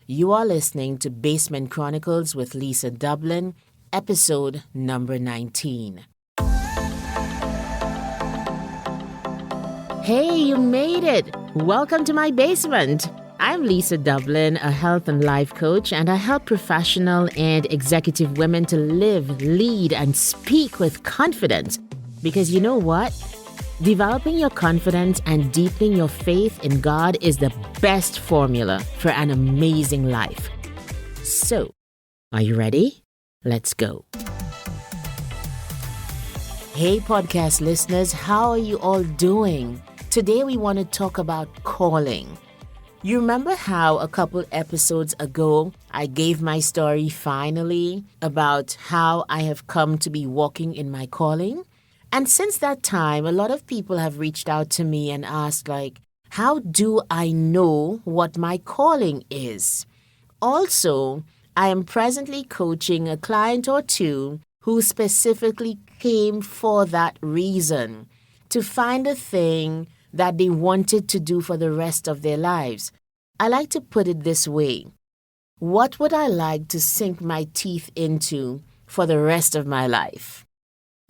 You are listening to Basement Chronicles with Lisa Dublin, episode number 19. Hey, you made it! Welcome to my basement. I'm Lisa Dublin, a health and life coach, and I help professional and executive women to live, lead, and speak with confidence. Because you know what? Developing your confidence and deepening your faith in God is the best formula for an amazing life. So, are you ready? Let's go. Hey, podcast listeners, how are you all doing? Today we want to talk about calling. You remember how a couple episodes ago I gave my story finally about how I have come to be walking in my calling? And since that time, a lot of people have reached out to me and asked, how do I know what my calling is? Also, I am presently coaching a client or two who specifically came for that reason, to find a thing that they wanted to do for the rest of their lives. I like to put it this way. What would I like to sink my teeth into for the rest of my life?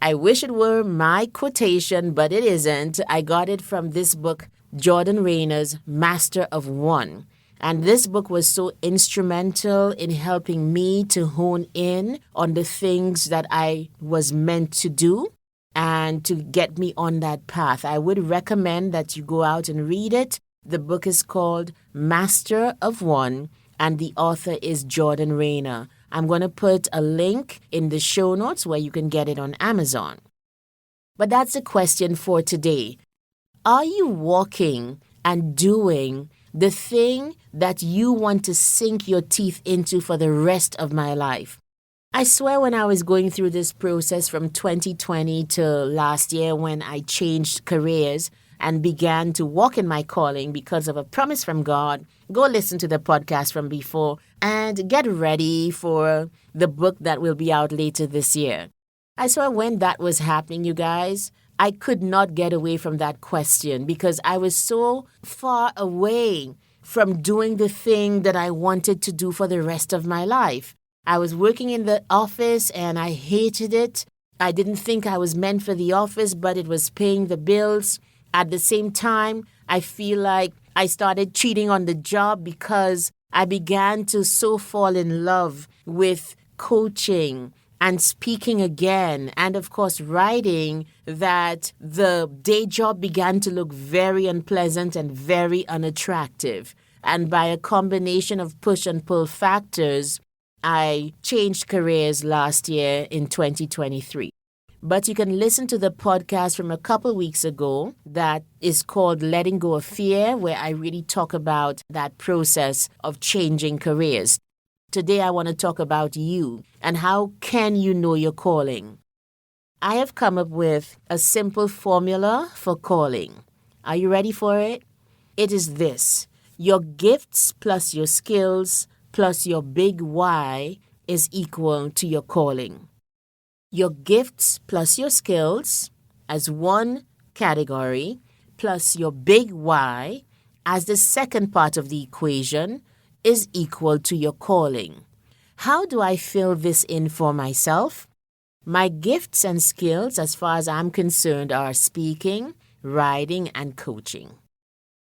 I wish it were my quotation, but it isn't. I got it from this book, Jordan Rayner's Master of One. And this book was so instrumental in helping me to hone in on the things that I was meant to do and to get me on that path. I would recommend that you go out and read it. The book is called Master of One, and the author is Jordan Rayner. I'm going to put a link in the show notes where you can get it on Amazon. But that's the question for today. Are you walking and doing the thing that you want to sink your teeth into for the rest of my life? I swear when I was going through this process from 2020 to last year when I changed careers and began to walk in my calling because of a promise from God, go listen to the podcast from before and get ready for the book that will be out later this year. I swear when that was happening, you guys, I could not get away from that question because I was so far away from doing the thing that I wanted to do for the rest of my life. I was working in the office and I hated it. I didn't think I was meant for the office, but it was paying the bills. At the same time, I feel like I started cheating on the job because I began to so fall in love with coaching and speaking again, and of course writing, that the day job began to look very unpleasant and very unattractive. And by a combination of push and pull factors, I changed careers last year in 2023. But you can listen to the podcast from a couple weeks ago that is called Letting Go of Fear, where I really talk about that process of changing careers. Today, I want to talk about you and how can you know your calling. I have come up with a simple formula for calling. Are you ready for it? It is this: your gifts plus your skills plus your big why is equal to your calling. Your gifts plus your skills as one category plus your big why as the second part of the equation is equal to your calling. How do I fill this in for myself? My gifts and skills, as far as I'm concerned, are speaking, writing, and coaching.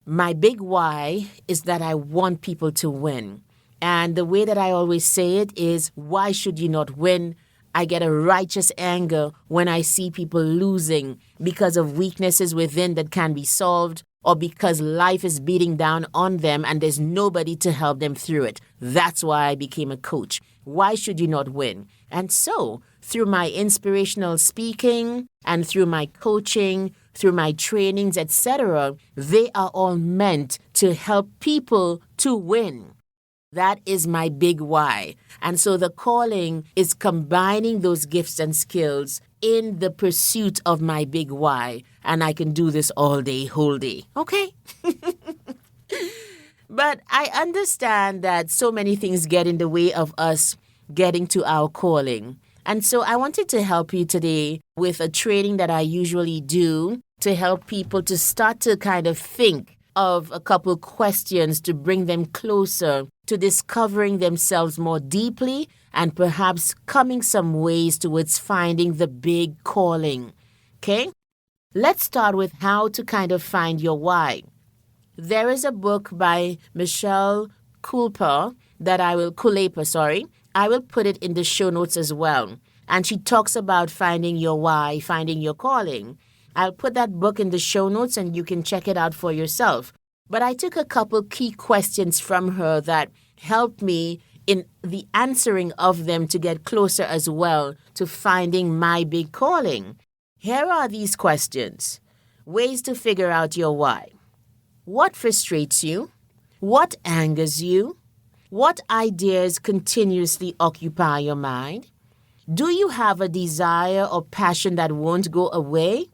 My big why is that I want people to win. And the way that I always say it is, why should you not win? I get a righteous anger when I see people losing because of weaknesses within that can be solved, or because life is beating down on them and there's nobody to help them through it. That's why I became a coach. Why should you not win? And so, through my inspirational speaking and through my coaching, through my trainings, etc., they are all meant to help people to win. That is my big why. And so the calling is combining those gifts and skills in the pursuit of my big why. And I can do this all day, whole day. Okay? But I understand that so many things get in the way of us getting to our calling. And so I wanted to help you today with a training that I usually do to help people to start to kind of think of a couple questions to bring them closer to discovering themselves more deeply and perhaps coming some ways towards finding the big calling. Okay? Let's start with how to kind of find your why. There is a book by Michelle Kulapa, I will put it in the show notes as well. And she talks about finding your why, finding your calling. I'll put that book in the show notes and you can check it out for yourself. But I took a couple key questions from her that helped me in the answering of them to get closer as well to finding my big calling. Here are these questions. Ways to figure out your why. What frustrates you? What angers you? What ideas continuously occupy your mind? Do you have a desire or passion that won't go away?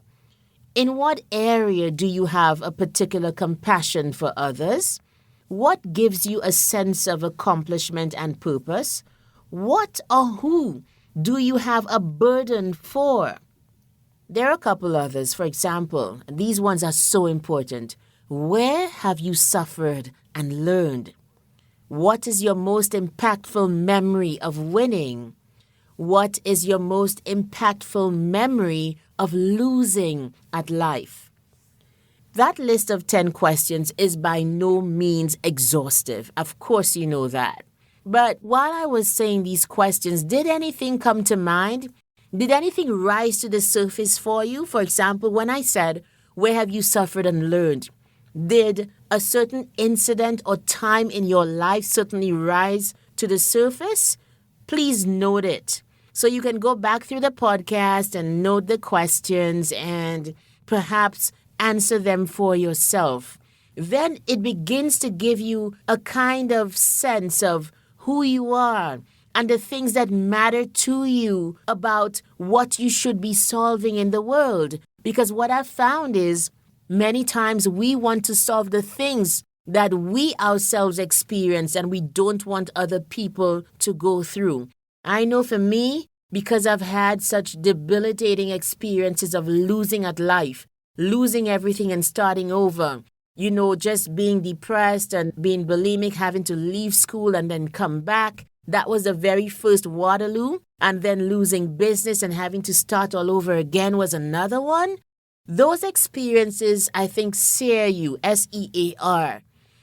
In what area do you have a particular compassion for others? What gives you a sense of accomplishment and purpose? What or who do you have a burden for? There are a couple others. For example, these ones are so important. Where have you suffered and learned? What is your most impactful memory of winning? What is your most impactful memory of losing at life? That list of 10 questions is by no means exhaustive. Of course you know that. But while I was saying these questions, did anything come to mind? Did anything rise to the surface for you? For example, when I said, where have you suffered and learned? Did a certain incident or time in your life certainly rise to the surface? Please note it. So you can go back through the podcast and note the questions and perhaps answer them for yourself. Then it begins to give you a kind of sense of who you are and the things that matter to you about what you should be solving in the world. Because what I've found is many times we want to solve the things that we ourselves experience and we don't want other people to go through. I know for me, because I've had such debilitating experiences of losing at life, losing everything and starting over, just being depressed and being bulimic, having to leave school and then come back. That was the very first Waterloo. And then losing business and having to start all over again was another one. Those experiences, I think, sear you, SEAR.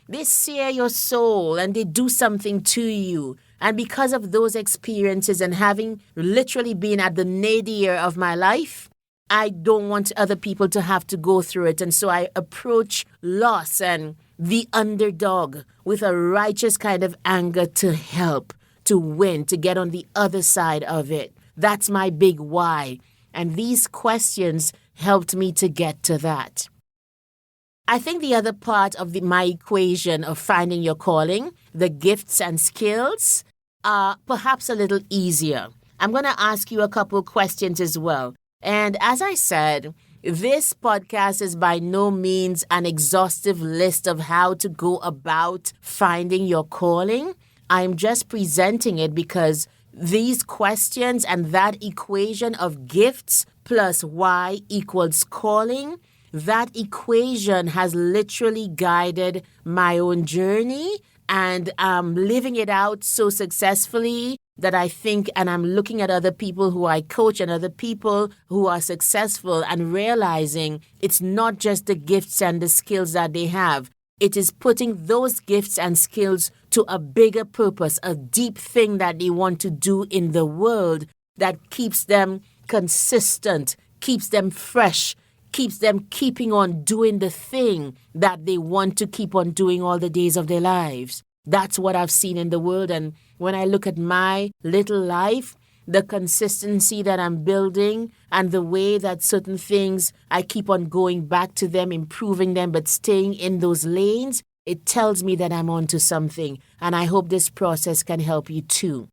They sear your soul and they do something to you. And because of those experiences and having literally been at the nadir of my life, I don't want other people to have to go through it. And so I approach loss and the underdog with a righteous kind of anger to help, to win, to get on the other side of it. That's my big why. And these questions helped me to get to that. I think the other part of my equation of finding your calling, the gifts and skills, are perhaps a little easier. I'm going to ask you a couple questions as well. And as I said, this podcast is by no means an exhaustive list of how to go about finding your calling. I'm just presenting it because these questions and that equation of gifts plus why equals calling, that equation has literally guided my own journey, and I'm living it out so successfully that I think, and I'm looking at other people who I coach and other people who are successful and realizing it's not just the gifts and the skills that they have. It is putting those gifts and skills to a bigger purpose, a deep thing that they want to do in the world that keeps them consistent, keeps them fresh, keeps them keeping on doing the thing that they want to keep on doing all the days of their lives. That's what I've seen in the world. And when I look at my little life, the consistency that I'm building and the way that certain things, I keep on going back to them, improving them, but staying in those lanes, it tells me that I'm onto something. And I hope this process can help you too.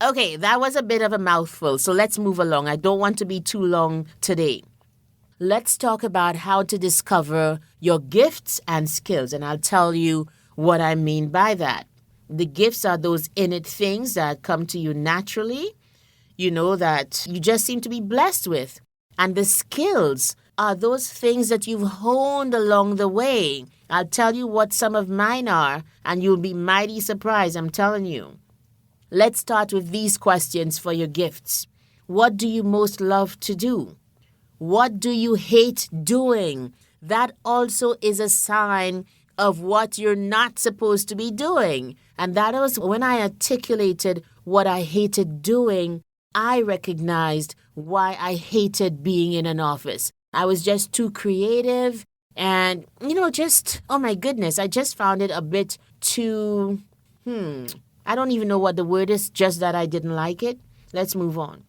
Okay, that was a bit of a mouthful, so let's move along. I don't want to be too long today. Let's talk about how to discover your gifts and skills, and I'll tell you what I mean by that. The gifts are those innate things that come to you naturally, that you just seem to be blessed with. And the skills are those things that you've honed along the way. I'll tell you what some of mine are, and you'll be mighty surprised, I'm telling you. Let's start with these questions for your gifts. What do you most love to do? What do you hate doing? That also is a sign of what you're not supposed to be doing. And that was when I articulated what I hated doing, I recognized why I hated being in an office. I was just too creative and, oh my goodness, I just found it a bit too, I don't even know what the word is, just that I didn't like it. Let's move on.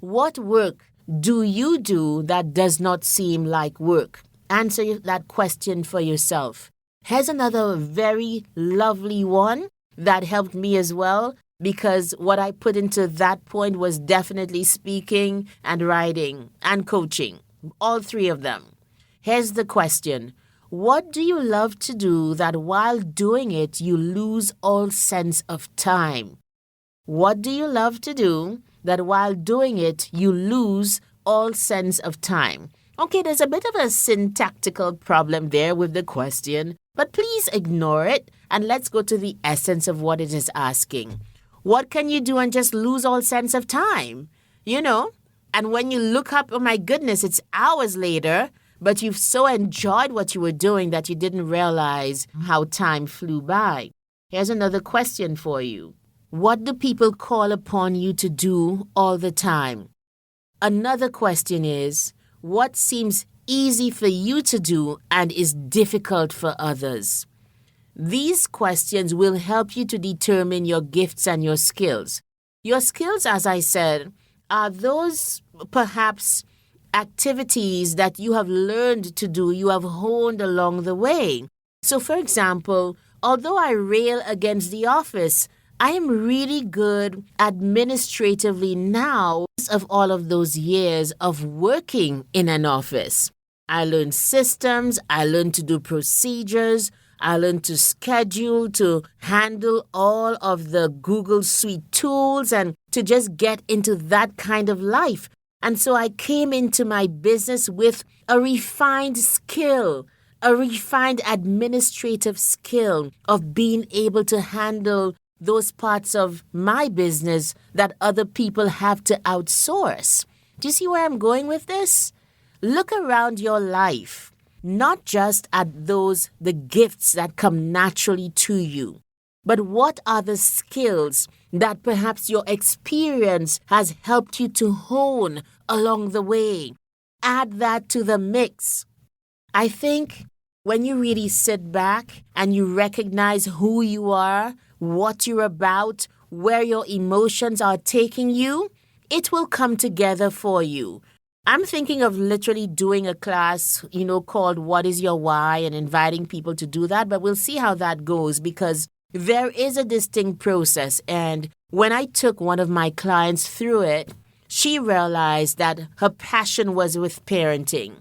What work do you do that does not seem like work? Answer that question for yourself. Here's another very lovely one that helped me as well, because what I put into that point was definitely speaking and writing and coaching, all three of them. Here's the question. What do you love to do that while doing it, you lose all sense of time? What do you love to do that while doing it, you lose all sense of time? Okay, there's a bit of a syntactical problem there with the question, but please ignore it and let's go to the essence of what it is asking. What can you do and just lose all sense of time? And when you look up, oh my goodness, it's hours later, but you've so enjoyed what you were doing that you didn't realize how time flew by. Here's another question for you. What do people call upon you to do all the time? Another question is, what seems easy for you to do and is difficult for others? These questions will help you to determine your gifts and your skills. Your skills, as I said, are those perhaps activities that you have learned to do, you have honed along the way. So, for example, although I rail against the office, I am really good administratively now of all of those years of working in an office. I learned systems, I learned to do procedures, I learned to schedule, to handle all of the Google Suite tools and to just get into that kind of life. And so I came into my business with a refined skill, a refined administrative skill of being able to handle those parts of my business that other people have to outsource. Do you see where I'm going with this? Look around your life, not just at the gifts that come naturally to you, but what are the skills that perhaps your experience has helped you to hone along the way? Add that to the mix. I think when you really sit back and you recognize who you are, what you're about, where your emotions are taking you, it will come together for you. I'm thinking of literally doing a class, called What is Your Why and inviting people to do that, but we'll see how that goes because there is a distinct process. And when I took one of my clients through it, she realized that her passion was with parenting.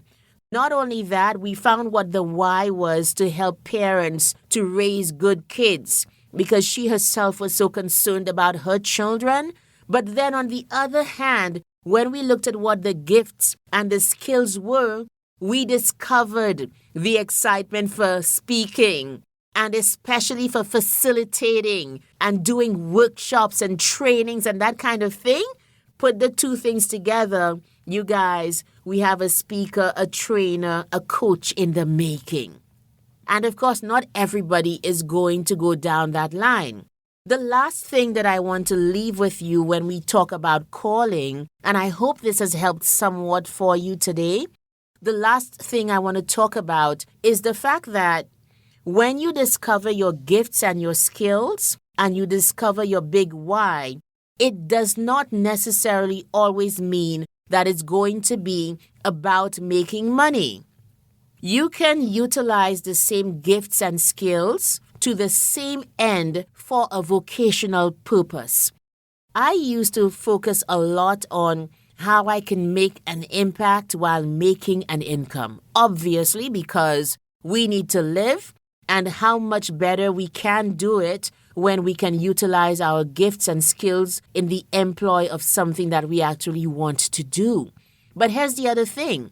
Not only that, we found what the why was to help parents to raise good kids because she herself was so concerned about her children. But then on the other hand, when we looked at what the gifts and the skills were, we discovered the excitement for speaking and especially for facilitating and doing workshops and trainings and that kind of thing. Put the two things together, you guys, we have a speaker, a trainer, a coach in the making. And of course, not everybody is going to go down that line. The last thing that I want to leave with you when we talk about calling, and I hope this has helped somewhat for you today, the last thing I want to talk about is the fact that when you discover your gifts and your skills, and you discover your big why, it does not necessarily always mean that it's going to be about making money. You can utilize the same gifts and skills to the same end for a vocational purpose. I used to focus a lot on how I can make an impact while making an income. Obviously, because we need to live, and how much better we can do it when we can utilize our gifts and skills in the employ of something that we actually want to do. But here's the other thing.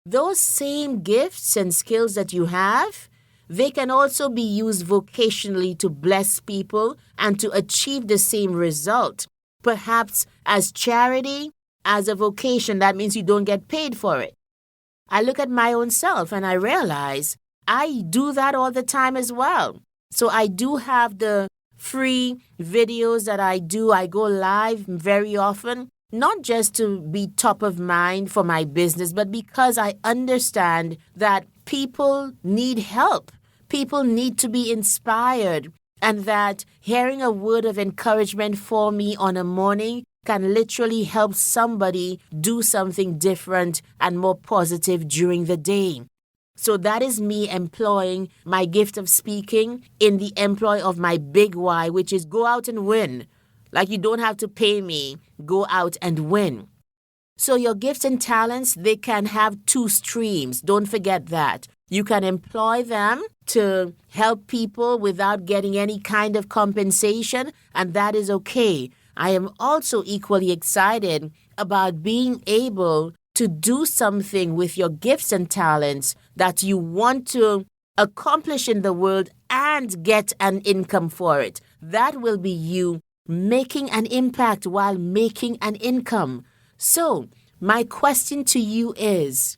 Those same gifts and skills that you have, they can also be used vocationally to bless people and to achieve the same result. Perhaps as charity, as a vocation, that means you don't get paid for it. I look at my own self and I realize I do that all the time as well. So I do have the free videos that I do. I go live very often, not just to be top of mind for my business, but because I understand that people need help. People need to be inspired, and that hearing a word of encouragement for me on a morning can literally help somebody do something different and more positive during the day. So that is me employing my gift of speaking in the employ of my big why, which is go out and win. Like, you don't have to pay me, go out and win. So your gifts and talents, they can have two streams. Don't forget that. You can employ them to help people without getting any kind of compensation, and that is okay. I am also equally excited about being able to do something with your gifts and talents that you want to accomplish in the world and get an income for it. That will be you making an impact while making an income. So, my question to you is,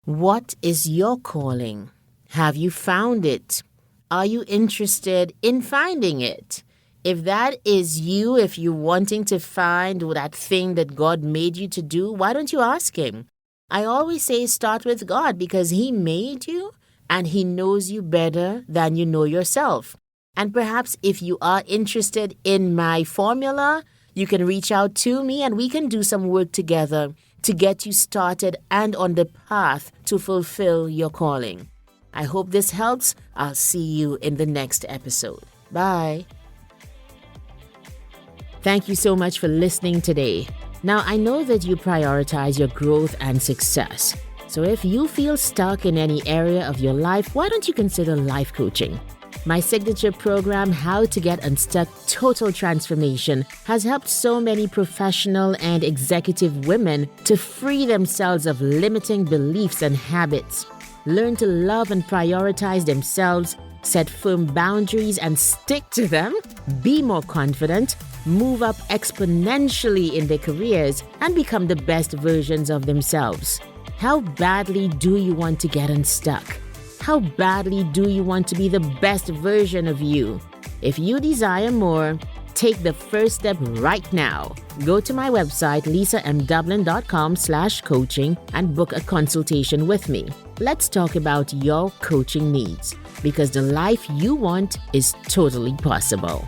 what is your calling? Have you found it? Are you interested in finding it? If that is you, if you're wanting to find that thing that God made you to do, why don't you ask Him? I always say start with God because He made you and He knows you better than you know yourself. And perhaps if you are interested in my formula, you can reach out to me and we can do some work together to get you started and on the path to fulfill your calling. I hope this helps. I'll see you in the next episode. Bye. Thank you so much for listening today. Now, I know that you prioritize your growth and success. So if you feel stuck in any area of your life, why don't you consider life coaching? My signature program, How to Get Unstuck Total Transformation, has helped so many professional and executive women to free themselves of limiting beliefs and habits, learn to love and prioritize themselves, set firm boundaries and stick to them, be more confident, move up exponentially in their careers, and become the best versions of themselves. How badly do you want to get unstuck? How badly do you want to be the best version of you? If you desire more, take the first step right now. Go to my website, lisamdublin.com/coaching and book a consultation with me. Let's talk about your coaching needs because the life you want is totally possible.